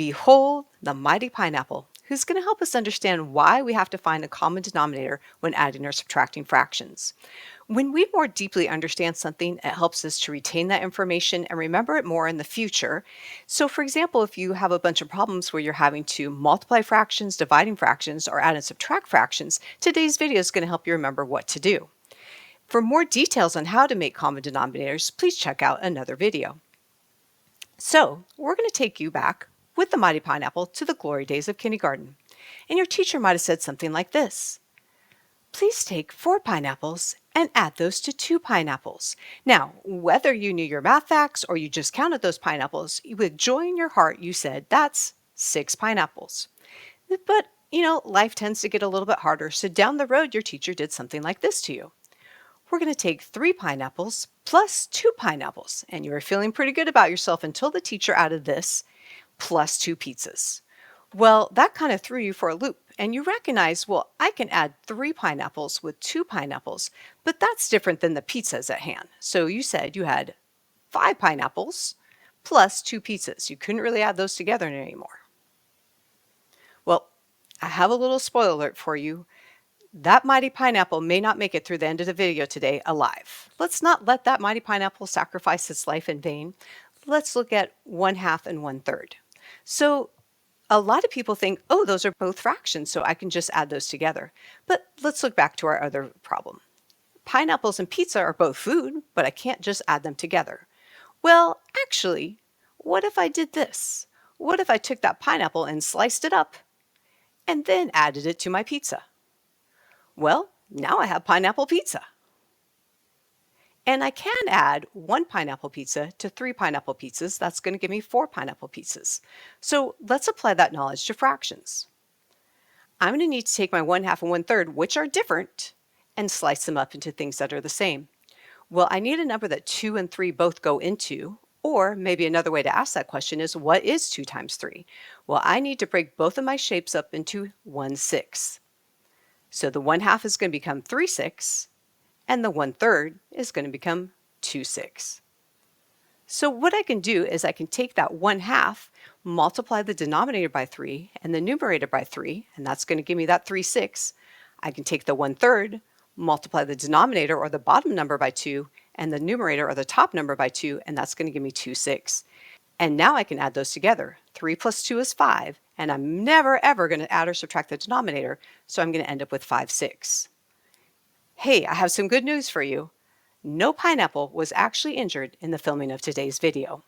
Behold the mighty pineapple, who's going to help us understand why we have to find a common denominator when adding or subtracting fractions. When we more deeply understand something, it helps us to retain that information and remember it more in the future. So, for example, if you have a bunch of problems where you're having to multiply fractions, dividing fractions, or add and subtract fractions, today's video is going to help you remember what to do. For more details on how to make common denominators, please check out another video. So, we're going to take you back with the mighty pineapple to the glory days of kindergarten. And your teacher might have said something like this: please take 4 pineapples and add those to 2 pineapples. Now, whether you knew your math facts or you just counted those pineapples, with joy in your heart, you said, that's 6 pineapples. But, life tends to get a little bit harder, so down the road, your teacher did something like this to you. We're going to take 3 pineapples plus 2 pineapples, and you were feeling pretty good about yourself until the teacher added this, plus 2 pizzas. Well, that kind of threw you for a loop, and you recognize, well, I can add 3 pineapples with 2 pineapples, but that's different than the pizzas at hand. So you said you had 5 pineapples plus 2 pizzas. You couldn't really add those together anymore. Well, I have a little spoiler alert for you. That mighty pineapple may not make it through the end of the video today alive. Let's not let that mighty pineapple sacrifice its life in vain. Let's look at 1/2 and 1/3. So a lot of people think, oh, those are both fractions, so I can just add those together. But let's look back to our other problem. Pineapples and pizza are both food, but I can't just add them together. Well, actually, what if I did this? What if I took that pineapple and sliced it up and then added it to my pizza? Well, now I have pineapple pizza. And I can add 1 pineapple pizza to 3 pineapple pizzas. That's going to give me 4 pineapple pizzas. So let's apply that knowledge to fractions. I'm going to need to take my 1/2 and 1/3, which are different, and slice them up into things that are the same. Well, I need a number that 2 and 3 both go into, or maybe another way to ask that question is, what is 2 times 3? Well, I need to break both of my shapes up into 1/6. So the 1/2 is going to become 3/6, and the 1/3 is going to become 2/6. So what I can do is I can take that 1/2, multiply the denominator by 3 and the numerator by 3, and that's going to give me that 3/6. I can take the 1/3, multiply the denominator or the bottom number by 2 and the numerator or the top number by 2, and that's going to give me 2/6. And now I can add those together. 3 plus 2 is 5, and I'm never ever going to add or subtract the denominator, so I'm going to end up with 5/6. Hey, I have some good news for you. No pineapple was actually injured in the filming of today's video.